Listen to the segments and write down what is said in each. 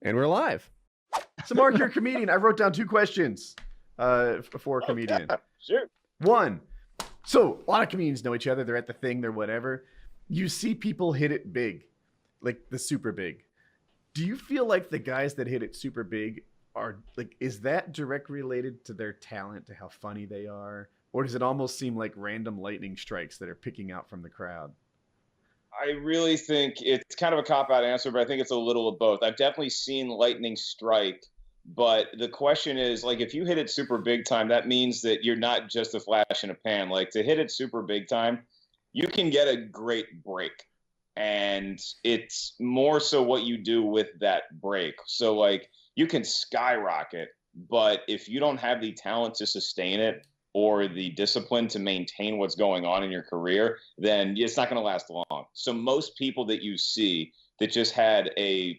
And we're live. So, Mark, you're a comedian. I wrote down 2 questions for a comedian. Yeah, sure. 1, so a lot of comedians know each other. They're at the thing, they're whatever. You see people hit it big, like the super big. Do you feel like the guys that hit it super big are like, is that directly related to their talent, to how funny they are? Or does it almost seem like random lightning strikes that are picking out from the crowd? I really think it's kind of a cop-out answer, but I think it's a little of both. I've definitely seen lightning strike, but the question is, like, if you hit it super big time, that means that you're not just a flash in a pan. Like, to hit it super big time, you can get a great break, and it's more so what you do with that break. So, like, you can skyrocket, but if you don't have the talent to sustain it, or the discipline to maintain what's going on in your career, then it's not going to last long. So most people that you see that just had a,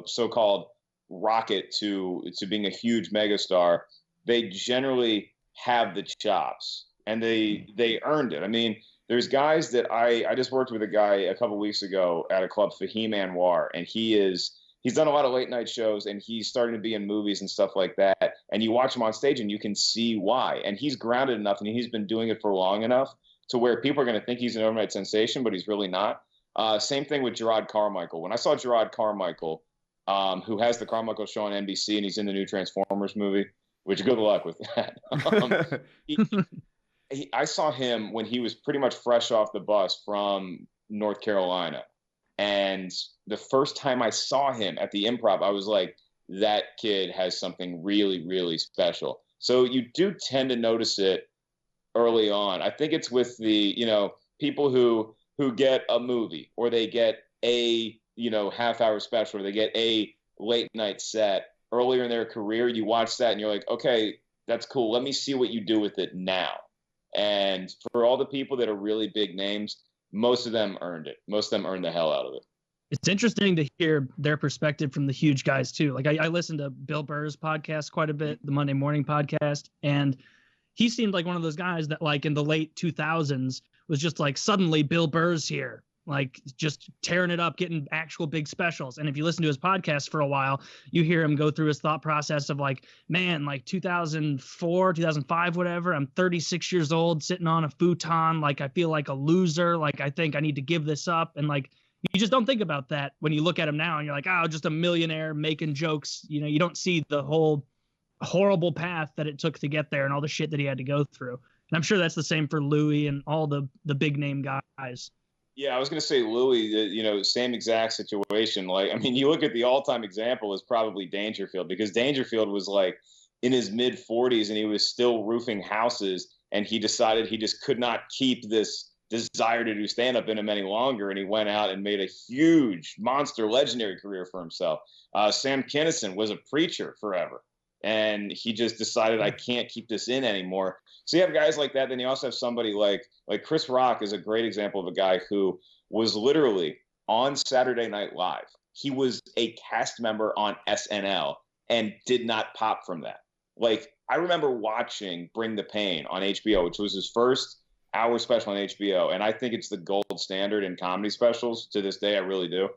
so-called rocket to being a huge megastar, they generally have the chops and they earned it. I mean, there's guys that I just worked with a guy a couple of weeks ago at a club, Fahim Anwar, and he's done a lot of late night shows and he's starting to be in movies and stuff like that. And you watch him on stage and you can see why. And he's grounded enough and he's been doing it for long enough to where people are going to think he's an overnight sensation, but he's really not. Same thing with Gerard Carmichael. When I saw Gerard Carmichael, who has the Carmichael Show on NBC and he's in the new Transformers movie, which good luck with that. I saw him when he was pretty much fresh off the bus from North Carolina. And the first time I saw him at the Improv, I was like, that kid has something really, really special. So you do tend to notice it early on. I think it's with the, people who get a movie or they get a, half-hour special or they get a late night set earlier in their career. You watch that and you're like, okay, that's cool. Let me see what you do with it now. And for all the people that are really big names, most of them earned it. Most of them earned the hell out of it. It's interesting to hear their perspective from the huge guys too. Like I listened to Bill Burr's podcast quite a bit, the Monday Morning Podcast, and he seemed like one of those guys that like in the late 2000s was just like suddenly Bill Burr's here, like just tearing it up, getting actual big specials. And if you listen to his podcast for a while, you hear him go through his thought process of like, man, like 2004, 2005, whatever, I'm 36 years old sitting on a futon. Like, I feel like a loser. Like, I think I need to give this up. And like, you just don't think about that when you look at him now and you're like, oh, just a millionaire making jokes. You don't see the whole horrible path that it took to get there and all the shit that he had to go through. And I'm sure that's the same for Louis and all the big name guys. Yeah, I was going to say Louis, same exact situation. Like, I mean, you look at the all-time example is probably Dangerfield, because Dangerfield was like in his mid 40s and he was still roofing houses, and he decided he just could not keep this desire to do stand-up in him any longer, and he went out and made a huge, monster, legendary career for himself. Sam Kinison was a preacher forever, and he just decided, I can't keep this in anymore. So you have guys like that. Then you also have somebody like Chris Rock is a great example of a guy who was literally on Saturday Night Live. He was a cast member on SNL and did not pop from that. Like, I remember watching Bring the Pain on HBO, which was his first hour special on HBO. And I think it's the gold standard in comedy specials to this day. I really do.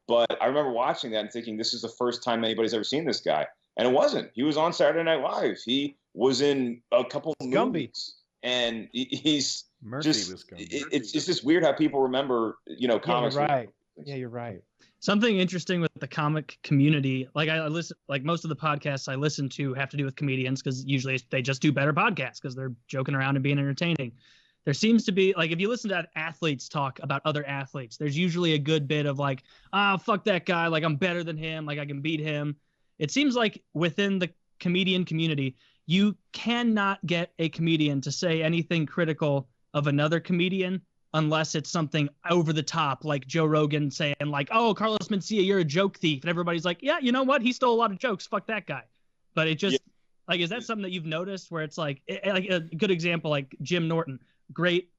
But I remember watching that and thinking, this is the first time anybody's ever seen this guy. And it wasn't. He was on Saturday Night Live. He was in a couple movies. And he's Murphy just, was Gumby. it's just weird how people remember, comics. Yeah, you're right. Yeah, you're right. Something interesting with the comic community, like I listen, like most of the podcasts I listen to have to do with comedians, because usually they just do better podcasts because they're joking around and being entertaining. There seems to be, like, if you listen to athletes talk about other athletes, there's usually a good bit of like, fuck that guy, like I'm better than him, like I can beat him. It seems like within the comedian community, you cannot get a comedian to say anything critical of another comedian unless it's something over the top, like Joe Rogan saying like, oh, Carlos Mencia, you're a joke thief. And everybody's like, yeah, you know what? He stole a lot of jokes. Fuck that guy. But it just, like, is that something that you've noticed where it's like a good example, like Jim Norton, great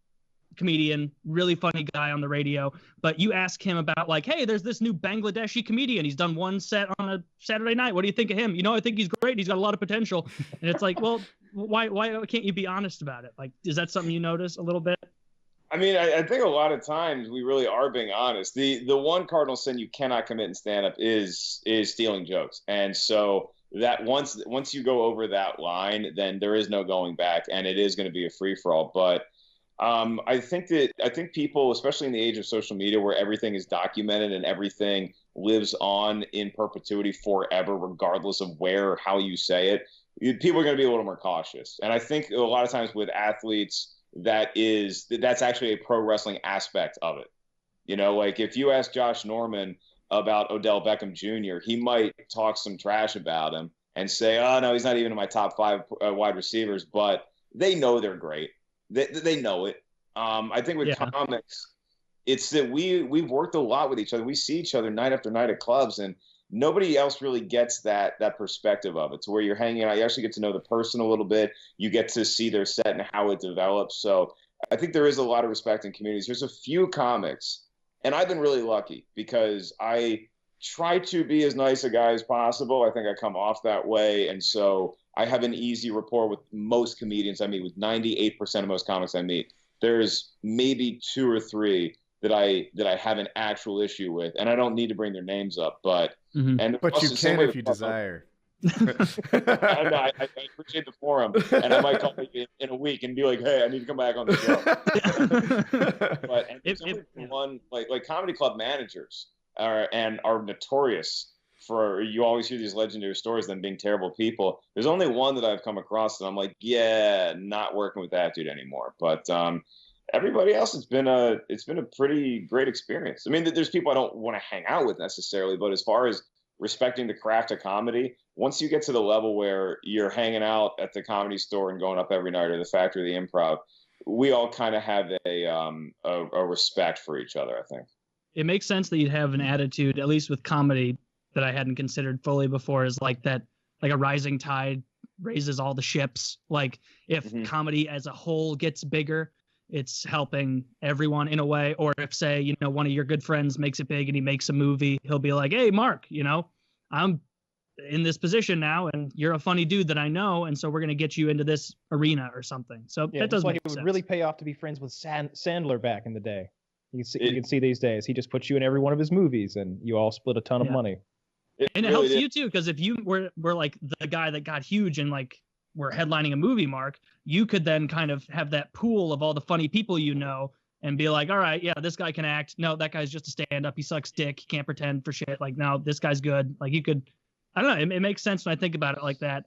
comedian, really funny guy on the radio, but you ask him about like, hey, there's this new Bangladeshi comedian, he's done one set on a Saturday night, what do you think of him? I think he's great, he's got a lot of potential. And it's like, well, why can't you be honest about it? Like, is that something you notice a little bit? I mean, I think a lot of times we really are being honest. The one cardinal sin you cannot commit in stand up is stealing jokes. And so that once you go over that line, then there is no going back, and it is going to be a free for all. But I think people, especially in the age of social media, where everything is documented and everything lives on in perpetuity forever, regardless of where or how you say it, people are going to be a little more cautious. And I think a lot of times with athletes, that's actually a pro wrestling aspect of it. You know, like if you ask Josh Norman about Odell Beckham Jr., he might talk some trash about him and say, "Oh no, he's not even in my top 5 wide receivers," but they know they're great. They know it. I think with comics, it's that we've worked a lot with each other. We see each other night after night at clubs, and nobody else really gets that perspective of it, to where you're hanging out. You actually get to know the person a little bit. You get to see their set and how it develops. So I think there is a lot of respect in communities. There's a few comics, and I've been really lucky because I try to be as nice a guy as possible. I think I come off that way. And so I have an easy rapport with most comedians I meet, with 98% of most comics I meet. There's maybe 2 or 3 that I have an actual issue with, and I don't need to bring their names up, but but you can if you desire. I appreciate the forum, and I might call you in a week and be like, "Hey, I need to come back on the show." But one like comedy club managers are notorious for, you always hear these legendary stories of them being terrible people. There's only one that I've come across that I'm like, yeah, not working with that dude anymore. But everybody else, it's been a pretty great experience. I mean, there's people I don't want to hang out with necessarily, but as far as respecting the craft of comedy, once you get to the level where you're hanging out at the Comedy Store and going up every night, or the Factory, the Improv, we all kind of have a respect for each other, I think. It makes sense that you'd have an attitude, at least with comedy, that I hadn't considered fully before, is like that, like a rising tide raises all the ships. Like if comedy as a whole gets bigger, it's helping everyone in a way. Or if, say, you know, one of your good friends makes it big and he makes a movie, he'll be like, "Hey, Mark, you know, I'm in this position now, and you're a funny dude that I know, and so we're going to get you into this arena or something." So that does make sense. It would really pay off to be friends with Sandler back in the day. You can see these days, he just puts you in every one of his movies, and you all split a ton of money. And it helps you too, because if you were like the guy that got huge and like were headlining a movie, Mark, you could then kind of have that pool of all the funny people you know and be like, "All right, yeah, this guy can act. No, that guy's just a stand-up. He sucks dick. He can't pretend for shit. Like, no, this guy's good." Like, you could, I don't know. It makes sense when I think about it like that.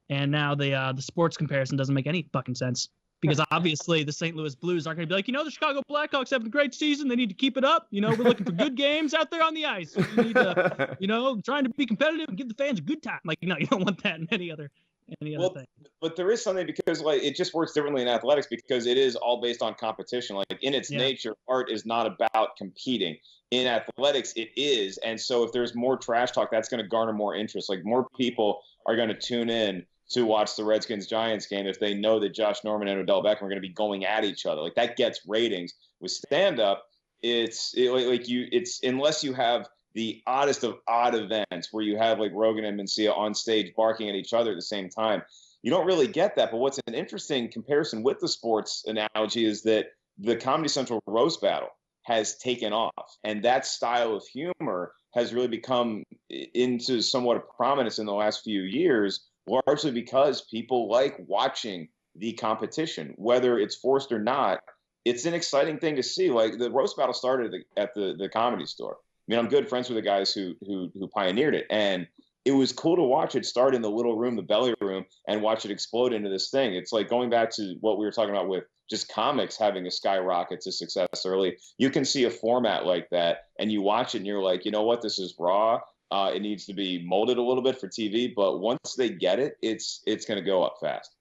And now the sports comparison doesn't make any fucking sense, because obviously the St. Louis Blues aren't going to be like, "You know, the Chicago Blackhawks having a great season. They need to keep it up. You know, we're looking for good games out there on the ice. We need to, you know, trying to be competitive and give the fans a good time." Like, no, you don't want that in any other thing. But there is something, because like it just works differently in athletics, because it is all based on competition. Like in its nature, art is not about competing. In athletics, it is. And so if there's more trash talk, that's going to garner more interest. Like more people are going to tune in to watch the Redskins-Giants game if they know that Josh Norman and Odell Beckham are going to be going at each other. Like that gets ratings. With stand-up, it's unless you have the oddest of odd events where you have like Rogan and Mencia on stage barking at each other at the same time, you don't really get that. But what's an interesting comparison with the sports analogy is that the Comedy Central roast battle has taken off, and that style of humor has really become into somewhat of prominence in the last few years, largely because people like watching the competition, whether it's forced or not. It's an exciting thing to see. Like the roast battle started at the Comedy Store. I mean, I'm good friends with the guys who pioneered it, and it was cool to watch it start in the little room, the belly room, and watch it explode into this thing. It's like going back to what we were talking about with just comics having a skyrocket to success early. You can see a format like that, and you watch it, and you're like, you know what, this is raw. It needs to be molded a little bit for TV, but once they get it, it's going to go up fast.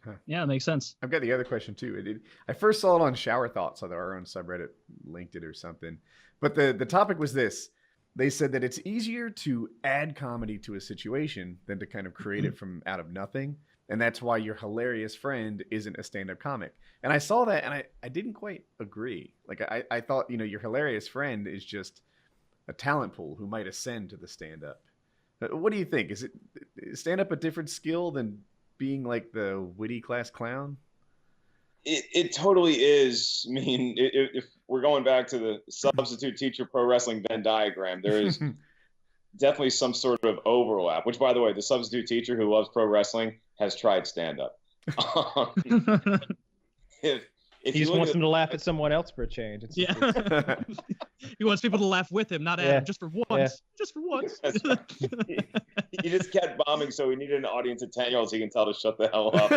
Huh. Yeah, it makes sense. I've got the other question too. I first saw it on Shower Thoughts, on our own subreddit linked it or something. But the topic was this. They said that it's easier to add comedy to a situation than to kind of create it from out of nothing. And that's why your hilarious friend isn't a stand-up comic. And I saw that, and I didn't quite agree. Like, I thought, you know, your hilarious friend is just a talent pool who might ascend to the stand-up. What do you think? Is stand-up a different skill than being like the witty class clown? It totally is. I mean, if we're going back to the substitute teacher pro wrestling Venn diagram, there is definitely some sort of overlap. Which, by the way, the substitute teacher who loves pro wrestling has tried stand up. If he just wants them to laugh at someone else for a change. He wants people to laugh with him, not at him, just for once. Yeah. Just for once. He just kept bombing, so he needed an audience of 10-year-olds he can tell to shut the hell up.